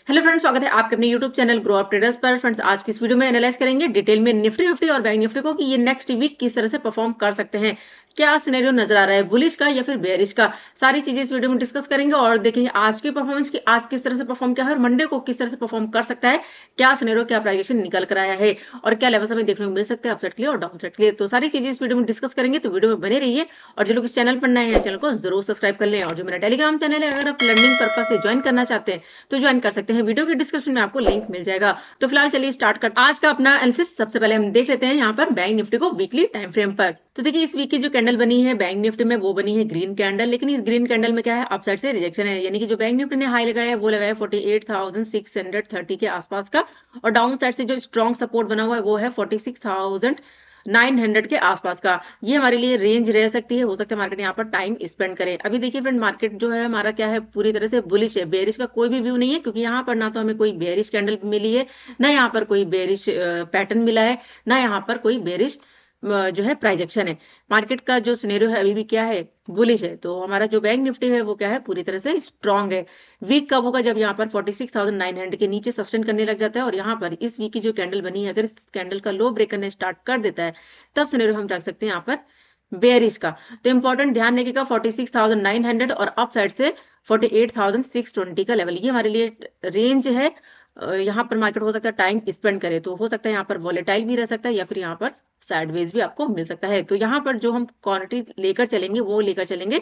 Hello friends, स्वागत है आपके अपने YouTube channel grow up traders पर। फ्रेंड्स, आज की इस वीडियो में एनालाइज करेंगे डिटेल में निफ्टी फिफ्टी और बैंक निफ्टी को कि ये नेक्स्ट वीक किस तरह से परफॉर्म कर सकते हैं। क्या सिनेरियो नजर आ रहा है, बुलिश का या फिर बेयरिश का, सारी चीजें इस वीडियो में डिस्कस करेंगे और देखेंगे आज की परफॉर्मेंस की आज किस तरह से परफॉर्म किया है और मंडे को किस तरह से परफॉर्म कर सकता है, क्या सिनेरियो, क्या प्राइजेशन निकल कर आया है और क्या लेवल्स हमें देखने को मिल सकते हैं अपसाइड के लिए और डाउन साइड के लिए। तो सारी चीजें इस वीडियो में डिस्कस करेंगे, तो वीडियो में बने रहिए। और जो लोग इस चैनल पर नए हैं, चैनल को जरूर सब्सक्राइब कर लें। और जो मेरा टेलीग्राम चैनल है, अगर आप लर्निंग पर्पज से ज्वाइन करना चाहते हैं तो ज्वाइन कर सकते हैं, वीडियो के डिस्क्रिप्शन में आपको लिंक मिल जाएगा। तो फिलहाल चलिए स्टार्ट कर आज का अपना एनालिसिस। सबसे पहले हम देख लेते हैं यहाँ पर बैंक निफ्टी को वीकली टाइम फ्रेम पर। तो देखिए, इस वीक की जो कैंडल बनी है बैंक निफ्टी में वो बनी है ग्रीन कैंडल, लेकिन इस ग्रीन कैंडल में क्या है, अपसाइड से रिजेक्शन है। यानी कि जो बैंक निफ्टी ने हाई लगाया है वो लगाया 48,630 के आसपास का, और डाउन साइड से जो स्ट्रॉन्ग सपोर्ट बना हुआ है वो है 46,900 के आसपास का। ये हमारे लिए रेंज रह सकती है, हो सकता है मार्केट यहाँ पर टाइम स्पेंड करे। अभी देखिए फ्रेंड, मार्केट जो है हमारा क्या है, पूरी तरह से बुलिश है, बेरिश का कोई भी व्यू नहीं है, क्योंकि यहाँ पर ना तो हमें कोई बेरिश कैंडल मिली है, ना यहाँ पर कोई बेरिश पैटर्न मिला है, ना यहाँ पर कोई बेरिश जो है प्राइजेक्शन है। मार्केट का जो सिनेरियो है अभी भी क्या है, बुलिश है। तो हमारा जो बैंक निफ्टी है वो क्या है, पूरी तरह से स्ट्रांग है। वीक कब होगा, जब यहाँ पर 46,900 के नीचे सस्टेन करने लग जाता है, और यहाँ पर इस वीक की जो कैंडल बनी है, अगर इस कैंडल का लो ब्रेक करने स्टार्ट कर देता है, तब सिनेरियो हम रख सकते हैं यहाँ पर बेयरिश का। तो इंपॉर्टेंट ध्यान रखिएगा, 46,900 और अप साइड से 48,620 का लेवल, ये हमारे लिए रेंज है। यहाँ पर मार्केट हो सकता है टाइम स्पेंड करे, तो हो सकता है यहाँ पर वॉलेटाइल भी रह सकता है या फिर यहाँ पर साइडवेज भी आपको मिल सकता है। तो यहाँ पर जो हम क्वांटिटी लेकर चलेंगे वो लेकर चलेंगे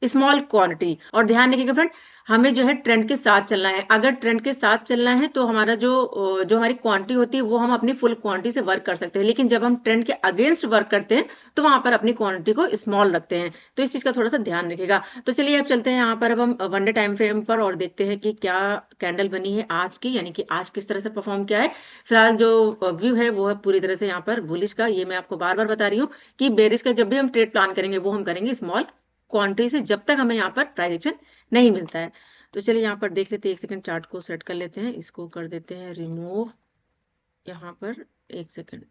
स्मॉल क्वांटिटी। और ध्यान रखिएगा फ्रेंड, हमें जो है ट्रेंड के साथ चलना है। अगर ट्रेंड के साथ चलना है तो हमारा जो हमारी क्वांटिटी होती है वो हम अपनी फुल क्वांटिटी से वर्क कर सकते हैं, लेकिन जब हम ट्रेंड के अगेंस्ट वर्क करते हैं तो वहां पर अपनी क्वांटिटी को स्मॉल रखते हैं। तो इस चीज का थोड़ा सा ध्यान रखिएगा। तो चलिए अब चलते हैं यहाँ पर, अब हम वन डे टाइम फ्रेम पर और देखते हैं कि क्या कैंडल बनी है आज की, यानी कि आज किस तरह से परफॉर्म किया है। फिलहाल जो व्यू है वो है पूरी तरह से यहाँ पर बुलिश का। ये मैं आपको बार बार बता रही हूँ कि बेरिश का जब भी हम ट्रेड प्लान करेंगे वो हम करेंगे स्मॉल क्वांटिटी से, जब तक हमें यहाँ पर प्राइजेक्शन नहीं मिलता है। तो चलिए यहाँ पर देख लेते हैं, एक सेकंड चार्ट को सेट कर लेते हैं, इसको कर देते हैं रिमूव यहाँ पर, एक सेकंड।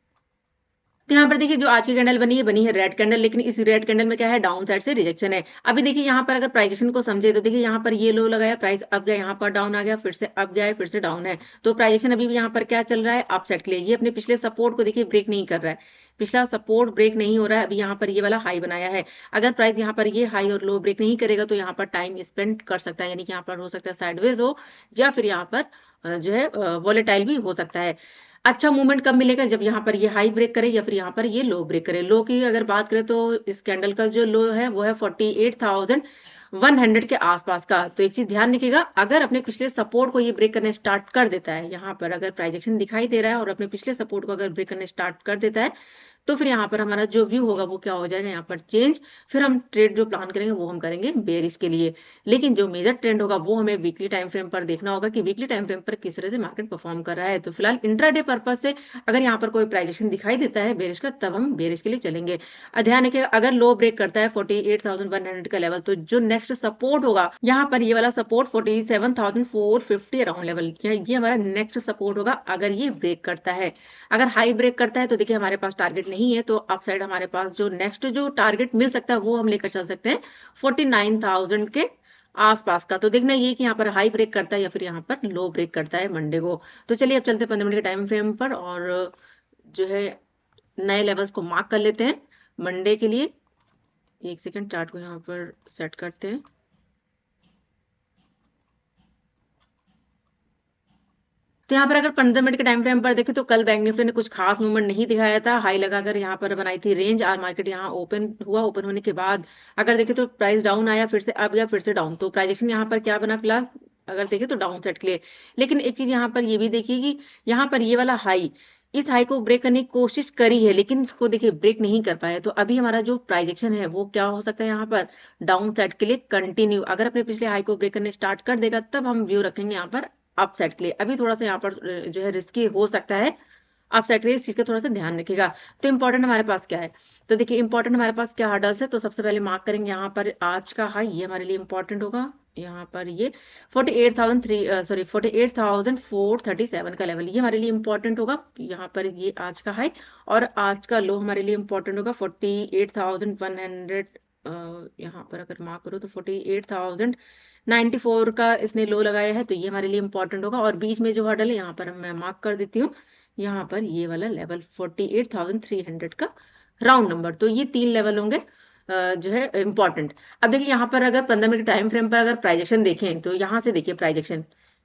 तो यहाँ पर देखिए, जो आज की कैंडल बनी है रेड कैंडल, लेकिन इस रेड कैंडल में क्या है, डाउन साइड से रिजेक्शन है। अभी देखिए यहाँ पर अगर प्राइजेक्शन को समझे तो देखिए यहाँ पर ये लो लगाया, प्राइस अब गया, यहाँ पर डाउन आ गया, फिर से अब गया है, फिर से डाउन है। तो प्राइजेक्शन अभी भी यहाँ पर क्या चल रहा है, अप साइड के लिए। ये अपने पिछले सपोर्ट को देखिए ब्रेक नहीं कर रहा है, पिछला सपोर्ट ब्रेक नहीं हो रहा है। अभी यहाँ पर ये वाला हाई बनाया है, अगर प्राइस यहाँ पर ये हाई और लो ब्रेक नहीं करेगा तो यहाँ पर टाइम स्पेंड कर सकता है, यानी कि यहाँ पर हो सकता है साइडवेज हो, या फिर यहाँ पर जो है वॉलेटाइल भी हो सकता है। अच्छा मूवमेंट कब मिलेगा, जब यहाँ पर ये हाई ब्रेक करे या फिर यहाँ पर ये लो ब्रेक करे। लो की अगर बात करें तो इस कैंडल का जो लो है वो है 48,100 के आसपास का। तो एक चीज ध्यान रखिएगा, अगर अपने पिछले सपोर्ट को ये ब्रेक करने स्टार्ट कर देता है, यहाँ पर अगर प्राइजेक्शन दिखाई दे रहा है और अपने पिछले सपोर्ट को अगर ब्रेक करने स्टार्ट कर देता है, तो फिर यहाँ पर हमारा जो व्यू होगा वो क्या हो जाएगा, यहाँ पर चेंज। फिर हम ट्रेड जो प्लान करेंगे वो हम करेंगे बेरिश के लिए। लेकिन जो मेजर ट्रेंड होगा वो हमें वीकली टाइम फ्रेम पर देखना होगा कि वीकली टाइम फ्रेम पर किस तरह से मार्केट परफॉर्म कर रहा है। तो फिलहाल इंट्राडे पर्पज से अगर यहाँ पर कोई प्राइजेक्शन दिखाई देता है बेरिश का, तब हम बेरिश के लिए चलेंगे। ध्यान रखिएगा, अगर लो ब्रेक करता है 48,100 का लेवल, तो जो नेक्स्ट सपोर्ट होगा यहाँ पर, ये वाला सपोर्ट 47,450 अराउंड लेवल, ये हमारा नेक्स्ट सपोर्ट होगा अगर ये ब्रेक करता है। अगर हाई ब्रेक करता है तो देखिए हमारे पास टारगेट नहीं है, तो अप साइड हमारे पास जो नेक्स्ट जो टारगेट मिल सकता है वो हम लेकर चल सकते हैं 49,000 के आसपास का। तो देखना ये कि यहाँ पर हाई ब्रेक करता है या फिर यहाँ पर लो ब्रेक करता है मंडे को। तो चलिए अब चलते हैं 15 मिनट के टाइम फ्रेम पर और जो है नए लेवल्स को मार्क कर लेते हैं मंडे के लिए। एक सेकेंड चार्ट को यहाँ पर सेट करते हैं। तो यहाँ पर अगर 15 मिनट के टाइम फ्रेम पर देखें तो कल बैंक निफ्टी ने कुछ खास मूवमेंट नहीं दिखाया था, हाई लगाकर यहाँ पर बनाई थी रेंज। आज मार्केट यहाँ ओपन हुआ, ओपन होने के बाद अगर देखें तो प्राइस डाउन आया, फिर से अप गया, फिर से डाउन। तो प्राइजेक्शन यहाँ पर क्या बना फिलहाल, अगर देखें तो डाउन साइड के लिए। लेकिन एक चीज यहाँ पर ये भी देखिए कि यहाँ पर ये वाला हाई, इस हाई को ब्रेक करने की कोशिश करी है, लेकिन इसको देखिए ब्रेक नहीं कर पाया। तो अभी हमारा जो प्राइजेक्शन है वो क्या हो सकता है, यहाँ पर डाउन साइड के लिए कंटिन्यू। अगर अपने पिछले हाई को ब्रेक करने स्टार्ट कर देगा तब हम व्यू रखेंगे यहाँ पर अप साइड के लिए। अभी थोड़ा सा यहाँ पर जो है रिस्की हो सकता है अप साइड के लिए, इस चीज का थोड़ा सा ध्यान रखिएगा। तो इंपॉर्टेंट हमारे पास क्या है, तो देखिए इंपॉर्टेंट हमारे पास क्या हर्डल्स है। तो सबसे पहले मार्क करेंगे यहाँ पर आज का हाई, ये हमारे लिए इंपॉर्टेंट होगा। यहाँ पर ये 48,437 का लेवल, ये हमारे लिए इंपॉर्टेंट होगा। यहाँ पर ये आज का हाई, और आज का लो हमारे लिए इंपॉर्टेंट होगा 48,100। यहाँ पर अगर मार्क करो तो 48,000 94 का इसने लो लगाया है, तो ये हमारे लिए इंपॉर्टेंट होगा। और बीच में जो हर्डल है यहाँ पर मैं मार्क कर देती हूँ, यहाँ पर ये वाला लेवल 48,300 का राउंड नंबर। तो ये 3 लेवल होंगे जो है इम्पॉर्टेंट। अब देखिए यहाँ पर अगर 15 मिनट टाइम फ्रेम पर अगर प्राइजेक्शन देखें, तो यहाँ से देखिए प्राइजेक्शन,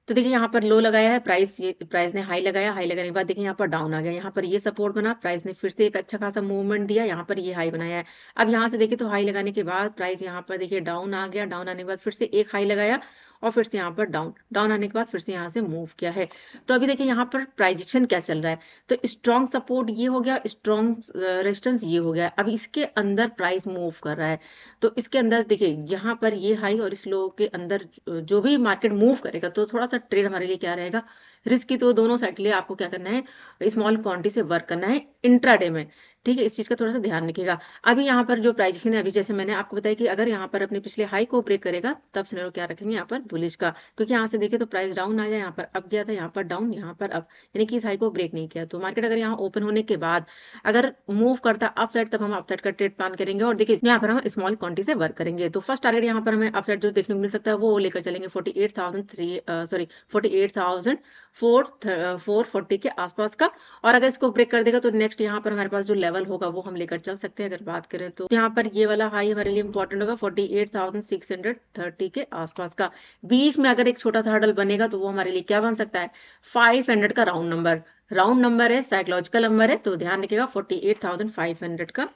तो देखिए यहाँ पर लो लगाया है प्राइस, ये प्राइस ने हाई लगाया, हाई लगाने के बाद देखिए यहाँ पर डाउन आ गया, यहाँ पर ये सपोर्ट बना, प्राइस ने फिर से एक अच्छा खासा मूवमेंट दिया, यहाँ पर ये हाई बनाया है। अब यहाँ से देखिए तो हाई लगाने के बाद प्राइस यहाँ पर देखिए डाउन आ गया, डाउन आने के बाद फिर से एक हाई लगाया और फिर से यहाँ पर डाउन, डाउन आने के बाद फिर से यहाँ से मूव किया है। तो अभी देखिए यहाँ पर प्राइजेक्शन क्या चल रहा है, तो स्ट्रॉन्ग सपोर्ट ये हो गया, स्ट्रॉन्ग रेजिस्टेंस ये हो गया। अब इसके अंदर प्राइस मूव कर रहा है, तो इसके अंदर देखिए यहाँ पर ये हाई और इस लो के अंदर जो भी मार्केट मूव करेगा, तो थोड़ा सा ट्रेड हमारे लिए क्या रहेगा, रिस्की। तो दोनों साइड के लिए आपको क्या करना है, स्मॉल क्वांटिटी से वर्क करना है इंट्राडे में, ठीक है। इस चीज का थोड़ा सा ध्यान रखिएगा। अभी यहाँ पर जो प्राइजेशन है, अभी जैसे मैंने आपको बताया कि अगर यहाँ पर अपने पिछले हाई को ब्रेक करेगा, तब सिनेरियो क्या रखेंगे यहाँ पर बुलिश का, क्योंकि यहाँ से देखे तो प्राइस डाउन आ गया, यहाँ पर अप गया था, यहाँ पर डाउन, यहाँ पर अप, यानी कि इस हाई को ब्रेक नहीं किया। तो मार्केट अगर यहाँ ओपन होने के बाद अगर मूव करता अप साइड, तब हम अप साइड का ट्रेड प्लान करेंगे। और देखिए यहाँ पर हम स्मॉल क्वांटिटी से वर्क करेंगे। तो फर्स्ट टारगेट यहाँ पर हमें अप साइड जो देखने को मिल सकता है, वो लेकर चलेंगे 48,440 के आसपास का। और अगर इसको ब्रेक कर देगा, तो नेक्स्ट यहाँ पर हमारे पास जो लेवल होगा वो हम लेकर चल सकते हैं। अगर बात करें तो यहाँ पर ये वाला हाई हमारे लिए इंपॉर्टेंट होगा 48,630 के आसपास का। बीच में अगर एक छोटा सा हर्डल बनेगा, तो वो हमारे लिए क्या बन सकता है, 500 का राउंड नंबर, राउंड नंबर है, साइकोलॉजिकल नंबर है, तो ध्यान रखिएगा 48,500 का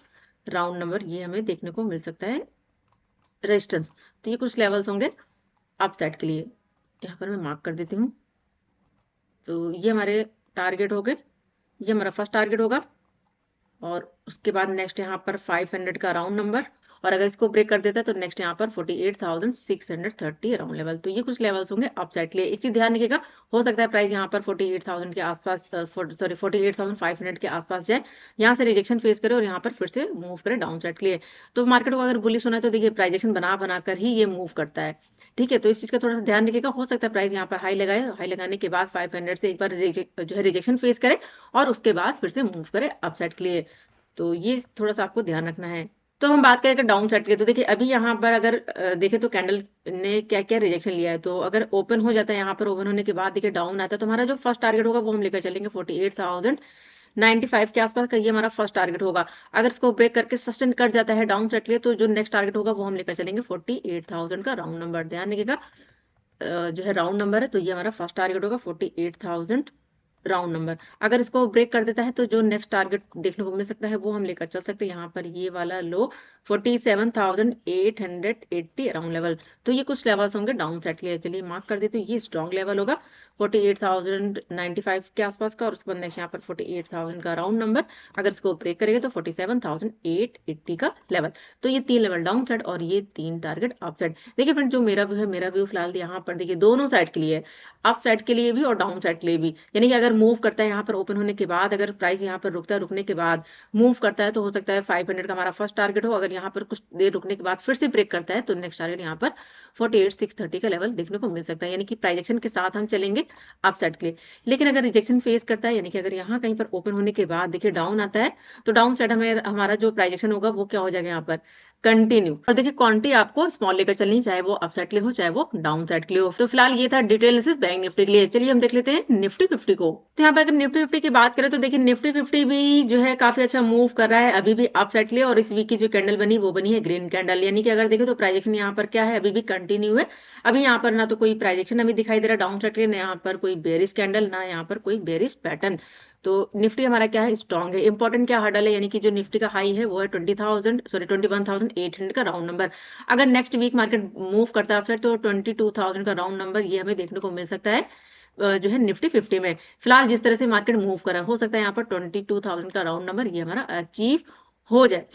राउंड नंबर ये हमें देखने को मिल सकता है रेजिस्टेंस। तो ये कुछ लेवल्स होंगे अप साइड के लिए, यहाँ पर मैं मार्क कर देती हूँ। तो ये हमारे टारगेट हो गए, ये हमारा फर्स्ट टारगेट होगा। और उसके बाद नेक्स्ट यहाँ पर 500 का राउंड नंबर, और अगर इसको ब्रेक कर देता है, तो नेक्स्ट यहाँ पर 48,630 राउंड लेवल। तो ये कुछ लेवल्स होंगे अप साइड के लिए। एक चीज ध्यान रखिएगा, हो सकता है प्राइस यहाँ पर 48,000 के आसपास, सॉरी 48,500 के आसपास जाए, यहाँ से रिजेक्शन फेस करे और यहाँ पर फिर से मूव करे डाउन साइड के लिए। तो मार्केट को अगर बुलिश होना है, तो देखिए प्राइजेक्शन बना बनाकर ही ये मूव करता है, ठीक है। तो इस चीज का थोड़ा सा ध्यान रखिएगा। हो सकता है प्राइस यहाँ पर हाई लगाए, हाई लगाने के बाद 500 से एक बार जो है रिजेक्शन फेस करे और उसके बाद फिर से मूव करे अप साइड के लिए। तो ये थोड़ा सा आपको ध्यान रखना है। तो हम बात करें डाउन साइड की, तो देखिए अभी यहाँ पर अगर देखें तो कैंडल ने क्या क्या रिजेक्शन लिया है। तो अगर ओपन हो जाता है, यहाँ पर ओपन होने के बाद देखिए डाउन आता है, तो हमारा जो फर्स्ट टारगेट होगा वो हम लेकर चलेंगे 48,095 के आसपास का, ये हमारा फर्स्ट टारगेट होगा। अगर इसको ब्रेक करके सस्टेन कर जाता है डाउन साइड के लिए, तो जो नेक्स्ट टारगेट होगा वो हम लेकर चलेंगे 48,000 का राउंड नंबर। ध्यान रखिएगा जो है राउंड नंबर है, तो ये हमारा फर्स्ट टारगेट होगा 48,000 राउंड नंबर। अगर इसको ब्रेक कर देता है, तो जो नेक्स्ट टारगेट देखने को मिल सकता है वो हम लेकर चल सकते हैं यहाँ पर ये वाला लो 47,880 राउंड लेवल। तो ये कुछ लेवल्स होंगे डाउन साइड के लिए। चलिए मार्क कर देते हैं, ये स्ट्रॉन्ग लेवल होगा 48,095 के आसपास का, और उसके बाद नेक्स्ट यहाँ पर 48,000 का राउंड नंबर। अगर इसको ब्रेक करेगा तो 47,880 का लेवल। तो ये 3 लेवल डाउन साइड और ये 3 टारगेट अप साइड। देखिए फ्रेंड, जो मेरा व्यू है, मेरा व्यू फिलहाल यहाँ पर देखिए दोनों साइड के लिए, अप साइड के लिए भी और डाउन साइड के लिए भी। यानी कि अगर मूव करता है यहाँ पर ओपन होने के बाद, अगर प्राइस यहाँ पर रुकता है, रुकने के बाद मूव करता है, तो हो सकता है 500 का हमारा फर्स्ट टारगेट हो। अगर यहाँ पर कुछ देर रुकने के बाद फिर से ब्रेक करता है, तो नेक्स्ट टारगेट यहाँ पर 48,630 का लेवल देखने को मिल सकता है। यानी कि प्राइजेक्शन के साथ हम चलेंगे अप साइड के लिए। लेकिन अगर रिजेक्शन फेस करता है, यानी कि अगर यहाँ कहीं पर ओपन होने के बाद देखिए डाउन आता है, तो डाउन साइड हमें हमारा जो प्राइजेक्शन होगा वो क्या हो जाएगा यहाँ पर कंटिन्यू। और देखिए क्वांटिटी आपको स्मॉल लेकर चलनी, चाहे वो अप साइड के लिए हो चाहे वो डाउन साइड के लिए हो। तो फिलहाल ये था डिटेल एनालिसिस बैंक निफ्टी के लिए। चलिए हम देख लेते हैं निफ्टी 50 को। तो यहाँ पर अगर निफ्टी 50 की बात करें, तो देखिए निफ्टी 50 भी जो है काफी अच्छा मूव कर रहा है अभी भी अप साइड के लिए। और इस वीक की जो कैंडल बनी वो बनी है ग्रीन कैंडल, यानी कि अगर देखें तो प्राइजेक्शन यहाँ पर क्या है, अभी भी कंटिन्यू है। अभी यहाँ पर ना तो कोई प्राइजेक्शन हमें दिखाई दे रहा डाउन साइड के लिए, ना यहाँ पर कोई बेरिश कैंडल, ना यहाँ पर कोई बेरिश पैटर्न। तो निफ्टी हमारा क्या है, स्ट्रांग है। इंपॉर्टेंट क्या हर्डल है, यानी कि जो निफ्टी का हाई है वो है 21,800 का राउंड नंबर। अगर नेक्स्ट वीक मार्केट मूव करता है फिर, तो 22,000 का राउंड नंबर ये हमें देखने को मिल सकता है जो है निफ्टी 50 में। फिलहाल जिस तरह से मार्केट मूव कर रहा है, हो सकता है यहाँ पर 22,000 का राउंड नंबर ये हमारा अचीव हो जाए।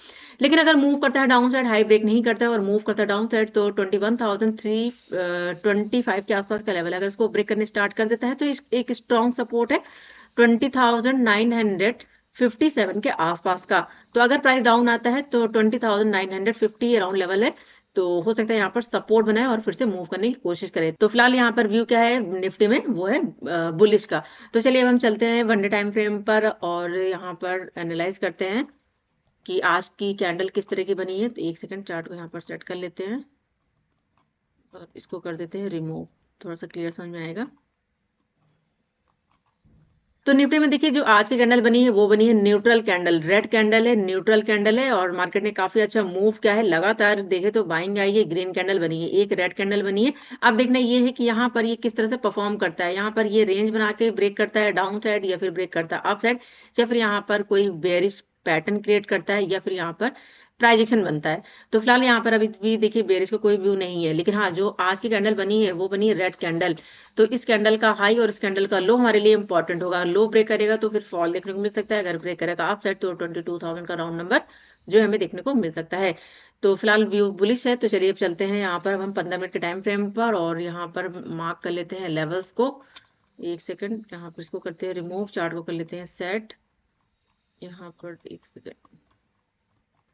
लेकिन अगर मूव करता है डाउन साइड, हाई ब्रेक नहीं करता है और मूव करता है डाउन साइड, तो 21,325 के आसपास का लेवल है। अगर इसको ब्रेक करने स्टार्ट कर देता है, तो एक स्ट्रॉन्ग सपोर्ट है 20,957 के आसपास का। तो अगर प्राइस डाउन आता है, तो 20,950 अराउंड लेवल है। तो हो सकता है यहाँ पर सपोर्ट बनाए और फिर से मूव करने की कोशिश करें। तो फिलहाल यहाँ पर व्यू क्या है निफ्टी में, वो है बुलिश का। तो चलिए अब हम चलते हैं वन डे टाइम फ्रेम पर और यहाँ पर एनालाइज करते हैं कि आज की कैंडल किस तरह की बनी है। तो एक सेकंड चार्ट को यहाँ पर सेट कर लेते हैं। और इसको कर देते हैं रिमूव, थोड़ा सा क्लियर समझ में आएगा। तो निफ्टी में देखिए जो आज की कैंडल बनी है वो बनी है न्यूट्रल कैंडल, रेड कैंडल है, न्यूट्रल कैंडल है, और मार्केट ने काफी अच्छा मूव किया है, लगातार देखे तो बाइंग आई है, ग्रीन कैंडल बनी है, एक रेड कैंडल बनी है। अब देखना ये है कि यहाँ पर ये किस तरह से परफॉर्म करता है, यहाँ पर ये रेंज बना के ब्रेक करता है डाउन साइड, या फिर ब्रेक करता है अप साइड, या फिर यहाँ पर कोई बेरिश पैटर्न क्रिएट करता है, या फिर यहाँ पर प्राइजेक्शन बनता है। तो फिलहाल यहाँ पर अभी भी देखिए बेरिश का कोई व्यू नहीं है, लेकिन हाँ जो आज की कैंडल बनी है वो बनी है रेड कैंडल। तो इस कैंडल का हाई और इस कैंडल का लो हमारे लिए इंपॉर्टेंट होगा। लो ब्रेक करेगा तो फिर फॉल देखने को मिल सकता है, अगर ब्रेक करेगा अप साइड तो 22,000 का राउंड नंबर जो हमें देखने को मिल सकता है। तो फिलहाल व्यू बुलिश है। तो चलिए अब चलते हैं यहाँ पर हम 15 मिनट के टाइम फ्रेम पर, और यहाँ पर मार्क कर लेते हैं लेवल्स को। एक सेकंड, यहाँ पर इसको करते हैं रिमूव, चार्ट को कर लेते हैं सेट, यहाँ पर एक सेकंड।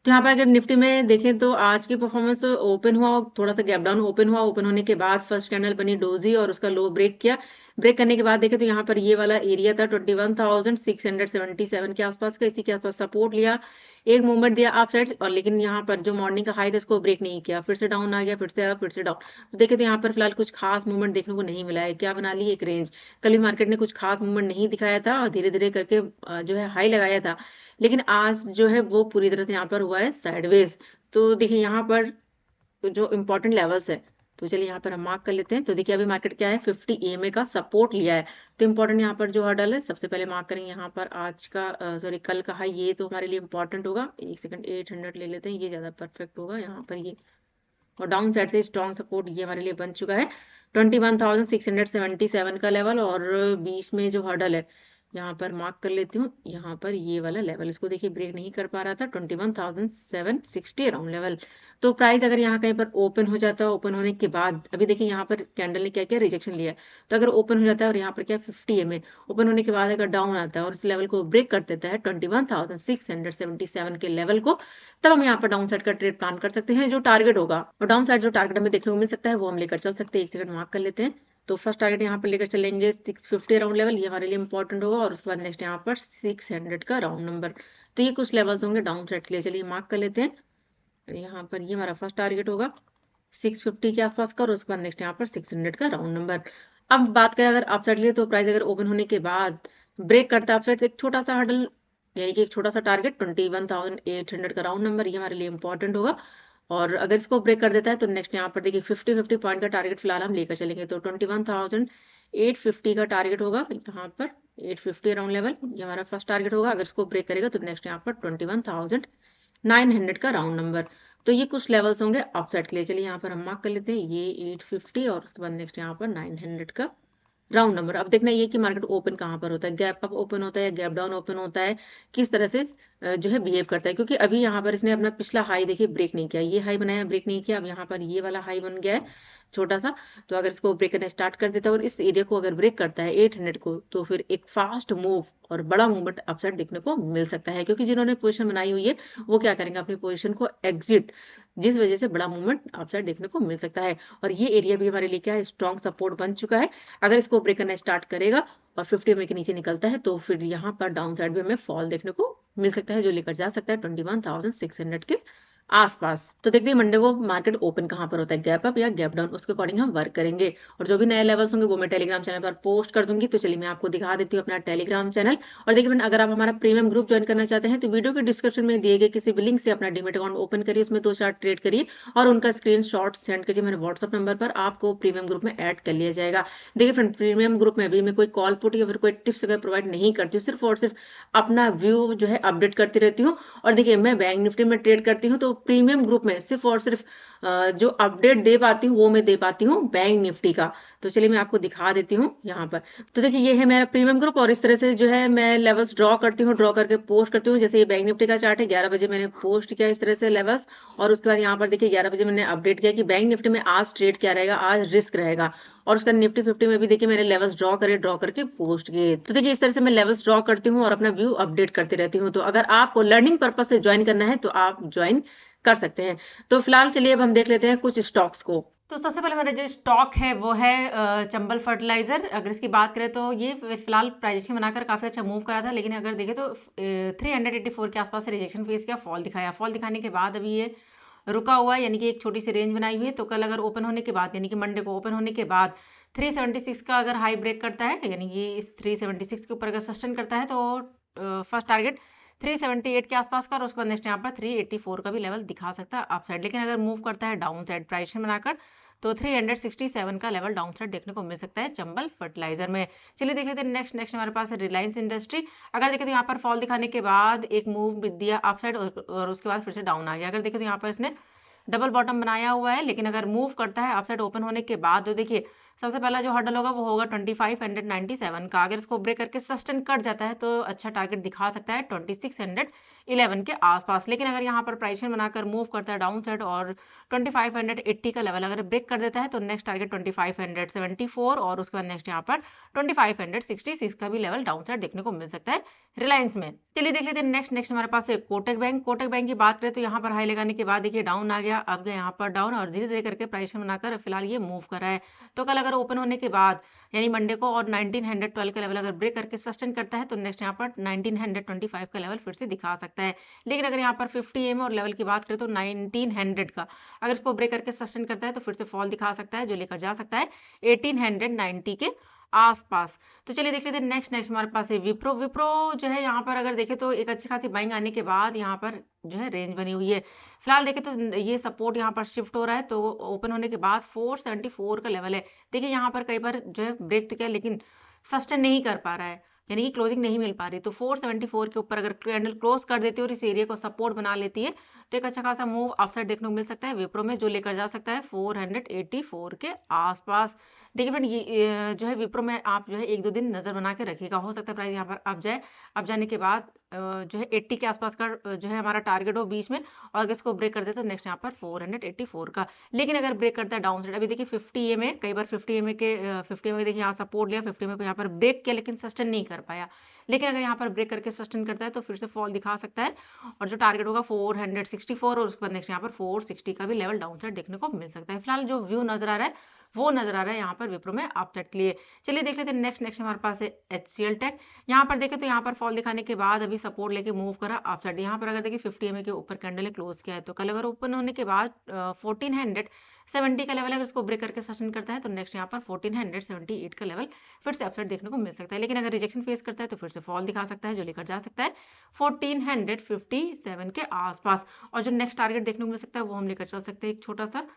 तो यहाँ पर अगर निफ्टी में देखें तो आज की परफॉर्मेंस तो ओपन हुआ, थोड़ा सा गैप डाउन ओपन हुआ, ओपन होने के बाद फर्स्ट कैंडल बनी डोजी और उसका लो ब्रेक किया। ब्रेक करने के बाद देखें तो यहाँ पर ये वाला एरिया था 21,677 के आसपास का, इसी के आसपास सपोर्ट लिया, एक मूवमेंट दिया अप साइड, और लेकिन यहाँ पर जो मॉर्निंग का हाई था इसको ब्रेक नहीं किया, फिर से डाउन आ गया, फिर से अप, फिर से डाउन। तो देखें तो यहाँ पर फिलहाल कुछ खास मूवमेंट देखने को नहीं मिला है। क्या बना ली एक रेंज, कल भी मार्केट ने कुछ खास मूवमेंट नहीं दिखाया था और धीरे धीरे करके जो है हाई लगाया था, लेकिन आज जो है वो पूरी तरह से यहाँ पर हुआ है साइडवेज। तो देखिए यहाँ पर जो इंपॉर्टेंट लेवल्स है, तो चलिए यहाँ पर हम मार्क कर लेते हैं। तो देखिए अभी मार्केट क्या है 50 EMA का सपोर्ट लिया है। तो इंपॉर्टेंट यहाँ पर जो हर्डल है सबसे पहले मार्क करेंगे यहाँ पर आज का सॉरी कल का हाई, ये तो हमारे लिए इंपॉर्टेंट होगा। एक सेकंड 800 ले लेते हैं, ये ज्यादा परफेक्ट होगा यहाँ पर ये। और डाउन साइड से स्ट्रॉन्ग सपोर्ट ये हमारे लिए बन चुका है 21,677 का लेवल, और बीच में जो हर्डल है यहाँ पर मार्क कर लेती हूँ, यहाँ पर ये वाला लेवल, इसको देखिए ब्रेक नहीं कर पा रहा था 21,760 अराउंड लेवल। तो प्राइस अगर यहाँ कहीं पर ओपन हो जाता है, ओपन होने के बाद अभी देखिए यहाँ पर कैंडल ने क्या किया रिजेक्शन लिया है, तो अगर ओपन हो जाता है और यहाँ पर क्या 50 EMA ओपन होने के बाद अगर डाउन आता है और इस लेवल को ब्रेक कर देता है 21,677 के लेवल को, तब हम यहाँ पर डाउन साइड का ट्रेड प्लान कर सकते हैं जो टारगेट होगा। और डाउन साइड जो टारगेट हमें देखने को मिल सकता है वो हम लेकर चल सकते हैं। एक सेकंड मार्क कर लेते हैं। तो फर्स्ट टारगेट यहाँ पर लेकर चलेंगे 650 राउंड लेवल, ये हमारे लिए इंपॉर्टेंट होगा, और उसके बाद नेक्स्ट यहाँ पर 600 का राउंड नंबर। तो ये कुछ लेवल्स होंगे डाउन साइड के लिए, चलिए मार्क कर लेते हैं। यहाँ पर ये हमारा फर्स्ट टारगेट होगा 650 के आसपास का, और उसके बाद नेक्स्ट यहाँ पर 600 का राउंड नंबर। अब बात करें अगर अपसाइड लिए, तो प्राइस अगर ओपन होने के बाद ब्रेक करता है अपसाइड, एक छोटा सा हर्डल यानी कि एक छोटा सा टारगेट 21,800 का राउंड नंबर, ये हमारे लिए इंपॉर्टेंट होगा। और अगर इसको ब्रेक कर देता है तो नेक्स्ट यहाँ पर देखिए 50 पॉइंट का टारगेट फिलहाल हम लेकर चलेंगे। तो 21,850 का टारगेट होगा यहाँ पर 850 राउंड लेवल, ये हमारा फर्स्ट टारगेट होगा। अगर इसको ब्रेक करेगा तो नेक्स्ट यहाँ पर 21,900 का राउंड नंबर। तो ये कुछ लेवल्स होंगे अपसाइड के लिए। चलिए यहाँ पर हम मार्क कर लेते हैं ये 850, और उसके बाद नेक्स्ट यहाँ पर 900 का राउंड नंबर। अब देखना ये कि मार्केट ओपन कहाँ पर होता है, गैप अप ओपन होता है या गैप डाउन ओपन होता है, किस तरह से जो है बिहेव करता है। क्योंकि अभी यहाँ पर इसने अपना पिछला हाई देखिए ब्रेक नहीं किया, ये हाई बनाया ब्रेक नहीं किया, अब यहाँ पर ये वाला हाई बन गया है छोटा सा। तो अगर इसको ब्रेक करना स्टार्ट कर देता है और इस एरिया को अगर ब्रेक करता है 800 को, तो फिर एक फास्ट मूव और बड़ा मूवमेंट अपसाइड देखने को मिल सकता है। क्योंकि जिन्होंने पोजीशन बनाई हुई है वो क्या करेंगे, अपनी पोजीशन को एग्जिट, जिस वजह से बड़ा मूवमेंट अपसाइड देखने को मिल सकता है। और ये एरिया भी हमारे लिए क्या है स्ट्रॉन्ग सपोर्ट बन चुका है। अगर इसको ब्रेक करना स्टार्ट करेगा और 50 EMA के नीचे निकलता है तो फिर यहाँ पर डाउन साइड भी हमें फॉल देखने को मिल सकता है, जो लेकर जा सकता है 21,600 के आसपास। तो देखते हैं मंडे को मार्केट ओपन कहाँ पर होता है, गैप अप या गैप डाउन, उसके अकॉर्डिंग हम वर्क करेंगे। और जो भी नए लेवल्स होंगे वो मैं टेलीग्राम चैनल पर पोस्ट कर दूंगी। तो चलिए मैं आपको दिखा देती हूँ अपना टेलीग्राम चैनल। और देखिए फ्रेंड, अगर आप हमारा प्रीमियम ग्रुप ज्वाइन करना चाहते हैं तो वीडियो के डिस्क्रिप्शन में दिए गए किसी भी लिंक से अपना डीमैट अकाउंट ओपन करिए, उसमें 2-4 ट्रेड करिए और उनका स्क्रीनशॉट सेंड कीजिए मेरे व्हाट्सअप नंबर पर, आपको प्रीमियम ग्रुप में ऐड कर लिया जाएगा। देखिए फ्रेंड, प्रीमियम ग्रुप में भी मैं कोई कॉल पुट या फिर कोई टिप्स अगर प्रोवाइड नहीं करती हूँ, सिर्फ और सिर्फ अपना व्यू जो है अपडेट करती रहती हूँ। और देखिए मैं बैंक निफ्टी में ट्रेड करती हूँ, तो प्रीमियम ग्रुप में सिर्फ और सिर्फ जो अपडेट दे पाती हूँ वो मैं दे पाती हूँ बैंक निफ्टी का। तो चलिए मैं आपको दिखा देती हूँ यहाँ पर। तो देखिए ये है मेरा प्रीमियम ग्रुप, और इस तरह से जो है मैं लेवल्स ड्रॉ करती हूँ, ड्रॉ करके पोस्ट करती हूँ। जैसे ये बैंक निफ्टी का चार्ट है, 11 बजे मैंने पोस्ट किया इस तरह से लेवल्स, और उसके बाद यहाँ पर देखिए 11 बजे मैंने अपडेट किया कि बैंक निफ्टी में आज ट्रेड क्या रहेगा, आज रिस्क रहेगा। और उसका निफ्टी 50 में भी देखिए मैंने लेवल्स ड्रॉ करके पोस्ट किए। तो देखिए इस तरह से मैं लेवल्स ड्रॉ करती हूँ और अपना व्यू अपडेट करती रहती हूँ। तो अगर आपको लर्निंग पर्पज से ज्वाइन करना है तो आप ज्वाइन कर सकते हैं। तो फिलहाल चलिए अब हम देख लेते हैं कुछ स्टॉक्स को। तो सबसे पहले मेरा जो स्टॉक है वो है चंबल फर्टिलाइजर। अगर इसकी बात करें तो ये फिलहाल प्राइजेशन बनाकर काफी अच्छा मूव करा था, लेकिन अगर देखें तो 384 के आसपास से रिजेक्शन फेस किया, फॉल दिखाया। फॉल दिखाने के बाद अभी ये रुका हुआ है, यानी कि एक छोटी सी रेंज बनाई हुई है। तो कल अगर ओपन होने के बाद, यानी कि मंडे को ओपन होने के बाद 376 का अगर हाई ब्रेक करता है, यानी कि इस 376 के ऊपर अगर सस्टेन करता है, तो फर्स्ट टारगेट 378 के आसपास का, और उसके बाद नेक्स्ट यहाँ पर 384 का भी लेवल दिखा सकता है अपसाइड। लेकिन अगर मूव करता है डाउन साइड प्राइस बनाकर, तो 367 का लेवल डाउन साइड देखने को मिल सकता है चंबल फर्टिलाइजर में। चलिए देख लेते हैं नेक्स्ट हमारे पास है रिलायंस इंडस्ट्री। अगर देखें तो यहाँ पर फॉल दिखाने के बाद एक मूव दिया अपसाइड, और उसके बाद फिर से डाउन आ गया। अगर देखें तो यहाँ पर इसने डबल बॉटम बनाया हुआ है, लेकिन अगर मूव करता है अपसाइड ओपन होने के बाद, तो देखिए सबसे पहला जो हर्डल होगा वो होगा 2597 का। अगर इसको ब्रेक करके सस्टेन कट जाता है तो अच्छा टारगेट दिखा सकता है 2611 के आसपास। लेकिन अगर यहाँ पर प्राइस बनाकर मूव करता है डाउन साइड और 2580 का लेवल अगर ब्रेक कर देता है, तो नेक्स्ट टारगेट 2574, और उसके बाद नेक्स्ट यहाँ पर 2566 का भी लेवल डाउन साइड देखने को मिल सकता है रिलायंस में। चलिए देख लेते हैं नेक्स्ट हमारे पास है कोटक बैंक। कोटक बैंक की बात करें तो यहाँ पर हाई लगाने के बाद देखिए डाउन आ गया, अब गया यहाँ पर डाउन, और धीरे धीरे करके प्राइस बनाकर फिलहाल ये मूव कर रहा है। तो कल अगर ओपन होने के बाद, यानी मंडे को, और 1912 का लेवल अगर ब्रेक करके सस्टेन करता है, तो नेक्स्ट यहाँ पर 1925 का लेवल फिर से दिखा सकता है। लेकिन अगर यहाँ पर 50 EM और लेवल की बात करें तो 1900 का अगर इसको ब्रेक करके सस्टेन करता है, तो फिर से फॉल दिखा सकता है, जो लेकर जा सकता है 1890 के आसपास। तो चलिए देख लेते हैं नेक्स्ट हमारे पास है विप्रो। विप्रो जो है यहाँ पर अगर देखें तो एक अच्छी खासी बाइंग आने के बाद यहाँ पर जो है रेंज बनी हुई है। फिलहाल देखें तो ये सपोर्ट यहाँ पर शिफ्ट हो रहा है, तो ओपन होने के बाद 474 का लेवल है। देखिए यहाँ पर कई बार जो है ब्रेक तो किया, लेकिन सस्टेन नहीं कर पा रहा है, यानी कि क्लोजिंग नहीं मिल पा रही। तो 474 के ऊपर अगर कैंडल क्लोज कर देती है और इस एरिया को सपोर्ट बना लेती है, तो एक अच्छा खासा मूव अपसाइड देखने को मिल सकता है विप्रो में, जो लेकर जा सकता है 484 के आसपास। देखिए फ्रेंड, ये जो है विप्रो में आप जो है 1-2 दिन नजर बना के रखिएगा, हो सकता है प्राइस यहाँ पर अब जाए। अब जाने के बाद जो है 80 के आसपास का जो है हमारा टारगेट हो बीच में, और अगर इसको ब्रेक कर दे तो नेक्स्ट यहाँ पर 484 का। लेकिन अगर ब्रेक करता है डाउन साइड, अभी देखिए 50 EMA, कई बार 50 EMA के 50 EMA देखिए यहाँ सपोर्ट लिया, 50 EMA को यहाँ पर ब्रेक किया, लेकिन सस्टेन नहीं कर पाया। लेकिन अगर यहाँ पर ब्रेक करके सस्टेन करता है, तो फिर से फॉल दिखा सकता है, और जो टारगेट होगा 464, और उसके बाद नेक्स्ट यहाँ पर 460 का भी लेवल डाउन साइड देखने को मिल सकता है। फिलहाल जो व्यू नजर आ रहा है वो नजर आ रहा है यहाँ पर विप्रो में अपसाइड के लिए। चलिए देख लेते हैं नेक्स्ट हमारे पास है HCL टेक। यहाँ पर देखें तो यहाँ पर फॉल दिखाने के बाद अभी सपोर्ट लेके मूव करा अपसाइड। यहाँ पर अगर देखिए 50 EMA के ऊपर कैंडल क्लोज किया है, तो कल अगर ओपन होने के बाद 1470 का लेवल अगर इसको ब्रेक करके सस्टेन करता है, तो नेक्स्ट यहाँ पर 1478 का लेवल फिर से अपसाइड देखने को मिल सकता है। लेकिन अगर रिजेक्शन फेस करता है, तो फिर से फॉल दिखा सकता है, जो लेकर जा सकता है 1457 के आसपास। और जो नेक्स्ट टारगेट देखने को मिल सकता है वो हम लेकर चल सकते हैं एक छोटा सा,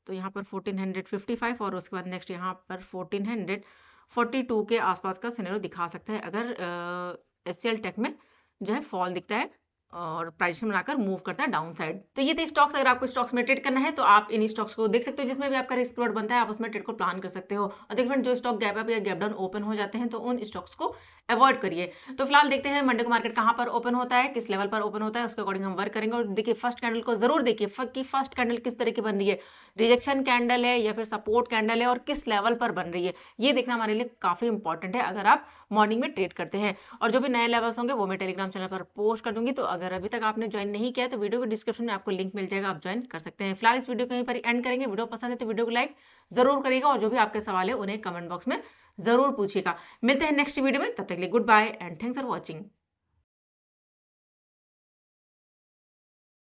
तो यहाँ पर 1455, और उसके बाद नेक्स्ट यहाँ पर 1442 के आसपास का सिनेरियो दिखा सकता है, अगर HCL टेक में जो है फॉल दिखता है और प्राइस बनाकर मूव करता है डाउन साइड। तो ये थे स्टॉक्स। अगर आपको स्टॉक्स में ट्रेड करना है, तो आप इन स्टॉक्स को देख सकते हो, जिसमें भी आपका रिस्क प्लॉट बनता है, आप उसमें ट्रेड को प्लान कर सकते हो। और देखिए फ्रेंड, जो स्टॉक गैप अप या गैप डाउन ओपन हो जाते हैं, तो उन स्टॉक्स को अवॉइड करिए। तो फिलहाल देखते हैं मंडे को मार्केट कहाँ पर ओपन होता है, किस लेवल पर ओपन होता है, उसके अकॉर्डिंग हम वर्क करेंगे। और देखिए फर्स्ट कैंडल को जरूर देखिए कि फर्स्ट कैंडल किस तरह की बन रही है, रिजेक्शन कैंडल है या फिर सपोर्ट कैंडल है, और किस लेवल पर बन रही है, ये देखना हमारे लिए काफी इंपॉर्टेंट है अगर आप मॉर्निंग में ट्रेड करते हैं। और जो भी नए लेवल्स होंगे वो मैं टेलीग्राम चैनल पर पोस्ट कर दूंगी। तो अगर अभी तक आपने ज्वाइन नहीं किया, तो वीडियो के डिस्क्रिप्शन में आपको लिंक मिल जाएगा, आप ज्वाइन कर सकते हैं। फिलहाल इस वीडियो को यहीं पर एंड करेंगे। वीडियो पसंद है तो वीडियो को लाइक जरूर करिएगा, और जो भी आपके सवाल है उन्हें कमेंट बॉक्स में जरूर पूछिएगा। मिलते हैं नेक्स्ट वीडियो में, तब तक के लिए goodbye and thanks for watching.